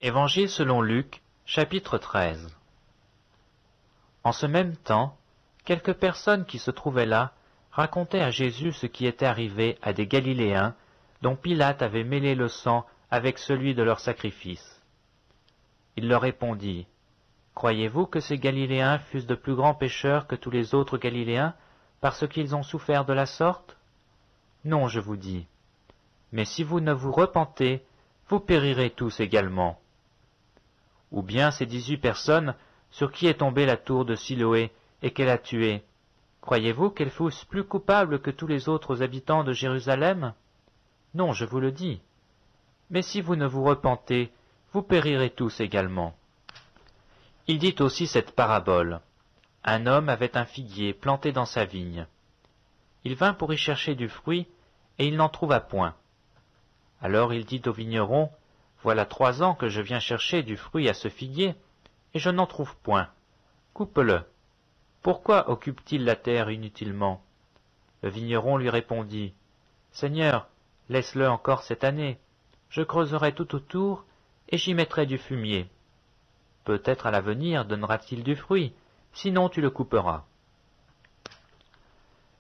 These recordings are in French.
Évangile selon Luc, chapitre 13. En ce même temps, quelques personnes qui se trouvaient là racontaient à Jésus ce qui était arrivé à des Galiléens dont Pilate avait mêlé le sang avec celui de leur sacrifice. Il leur répondit, « Croyez-vous que ces Galiléens fussent de plus grands pécheurs que tous les autres Galiléens parce qu'ils ont souffert de la sorte? Non, je vous dis. Mais si vous ne vous repentez, vous périrez tous également. Ou bien ces 18 personnes sur qui est tombée la tour de Siloé et qu'elle a tuées, croyez-vous qu'elles fussent plus coupables que tous les autres habitants de Jérusalem? Non, je vous le dis. Mais si vous ne vous repentez, vous périrez tous également. Il dit aussi cette parabole. Un homme avait un figuier planté dans sa vigne. Il vint pour y chercher du fruit, et il n'en trouva point. Alors il dit au vigneron, « Voilà 3 ans que je viens chercher du fruit à ce figuier, et je n'en trouve point. Coupe-le. Pourquoi occupe-t-il la terre inutilement ?» Le vigneron lui répondit, « Seigneur, laisse-le encore cette année. Je creuserai tout autour, et j'y mettrai du fumier. Peut-être à l'avenir donnera-t-il du fruit, sinon tu le couperas. »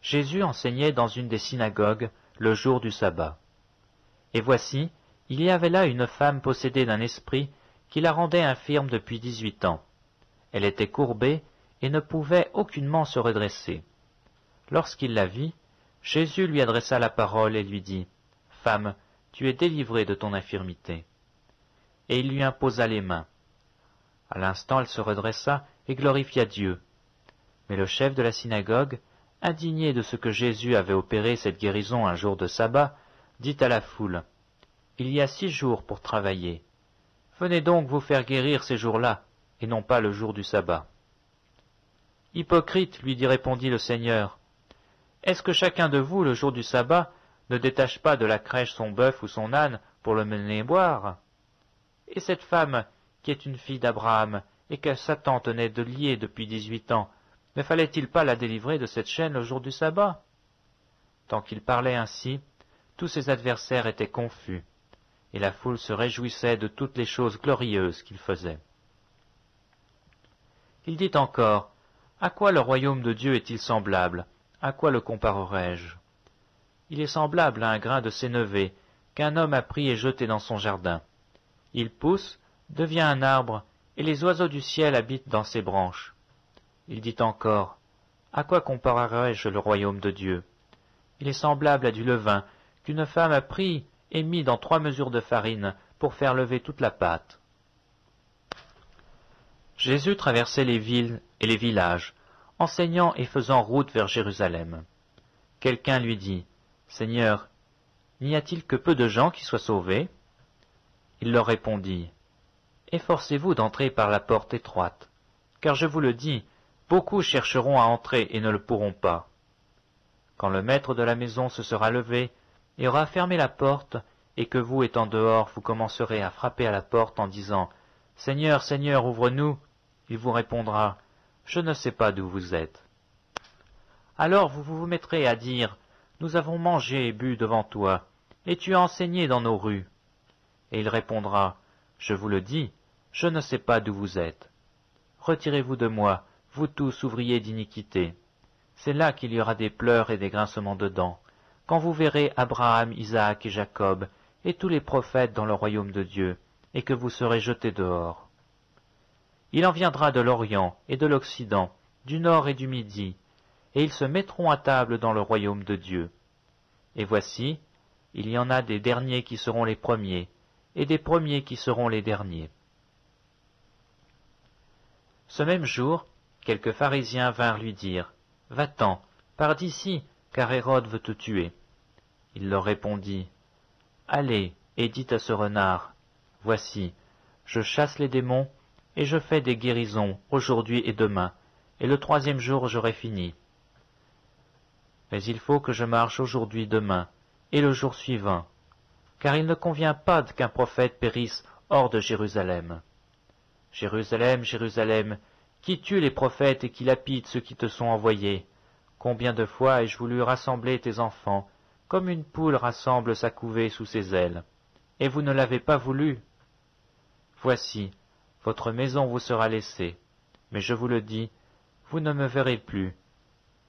Jésus enseignait dans une des synagogues le jour du sabbat. Et voici, il y avait là une femme possédée d'un esprit qui la rendait infirme depuis 18 ans. Elle était courbée et ne pouvait aucunement se redresser. Lorsqu'il la vit, Jésus lui adressa la parole et lui dit, « Femme, tu es délivrée de ton infirmité. » Et il lui imposa les mains. À l'instant, elle se redressa et glorifia Dieu. Mais le chef de la synagogue, indigné de ce que Jésus avait opéré cette guérison un jour de sabbat, dit à la foule, « Il y a 6 jours pour travailler. Venez donc vous faire guérir ces jours-là, et non pas le jour du sabbat. » « Hypocrite, lui répondit le Seigneur, est-ce que chacun de vous, le jour du sabbat, ne détache pas de la crèche son bœuf ou son âne pour le mener boire? Et cette femme, qui est une fille d'Abraham, et que Satan tenait de lier depuis 18 ans, ne fallait-il pas la délivrer de cette chaîne le jour du sabbat? » Tant qu'il parlait ainsi, tous ses adversaires étaient confus, et la foule se réjouissait de toutes les choses glorieuses qu'il faisait. Il dit encore, « À quoi le royaume de Dieu est-il semblable? À quoi le comparerai-je? Il est semblable à un grain de sénévé qu'un homme a pris et jeté dans son jardin. Il pousse, devient un arbre, et les oiseaux du ciel habitent dans ses branches. » Il dit encore, « À quoi comparerai-je le royaume de Dieu? Il est semblable à du levain qu'une femme a pris et mis dans 3 mesures de farine pour faire lever toute la pâte. » Jésus traversait les villes et les villages, enseignant et faisant route vers Jérusalem. Quelqu'un lui dit, « Seigneur, n'y a-t-il que peu de gens qui soient sauvés? » Il leur répondit, « Efforcez-vous d'entrer par la porte étroite, car je vous le dis, beaucoup chercheront à entrer et ne le pourront pas. Quand le maître de la maison se sera levé et aura fermé la porte, et que vous, étant dehors, vous commencerez à frapper à la porte en disant, « Seigneur, Seigneur, ouvre-nous !» il vous répondra, « Je ne sais pas d'où vous êtes. » Alors vous vous mettrez à dire, « Nous avons mangé et bu devant toi, et tu as enseigné dans nos rues. » Et il répondra, « Je vous le dis, je ne sais pas d'où vous êtes. Retirez-vous de moi, vous tous ouvriers d'iniquité. » C'est là qu'il y aura des pleurs et des grincements de dents, quand vous verrez Abraham, Isaac et Jacob, et tous les prophètes dans le royaume de Dieu, et que vous serez jetés dehors. Il en viendra de l'Orient et de l'Occident, du Nord et du Midi, et ils se mettront à table dans le royaume de Dieu. Et voici, il y en a des derniers qui seront les premiers, et des premiers qui seront les derniers. Ce même jour, quelques pharisiens vinrent lui dire, « Va-t'en, pars d'ici, car Hérode veut te tuer. » Il leur répondit, « Allez, et dites à ce renard, voici, je chasse les démons, et je fais des guérisons aujourd'hui et demain, et le 3e jour j'aurai fini. Mais il faut que je marche aujourd'hui, demain, et le jour suivant, car il ne convient pas qu'un prophète périsse hors de Jérusalem. Jérusalem, Jérusalem, qui tue les prophètes et qui lapide ceux qui te sont envoyés. Combien de fois ai-je voulu rassembler tes enfants, comme une poule rassemble sa couvée sous ses ailes, et vous ne l'avez pas voulu. Voici, votre maison vous sera laissée, mais je vous le dis, vous ne me verrez plus,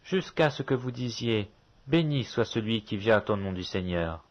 jusqu'à ce que vous disiez, béni soit celui qui vient au nom du Seigneur.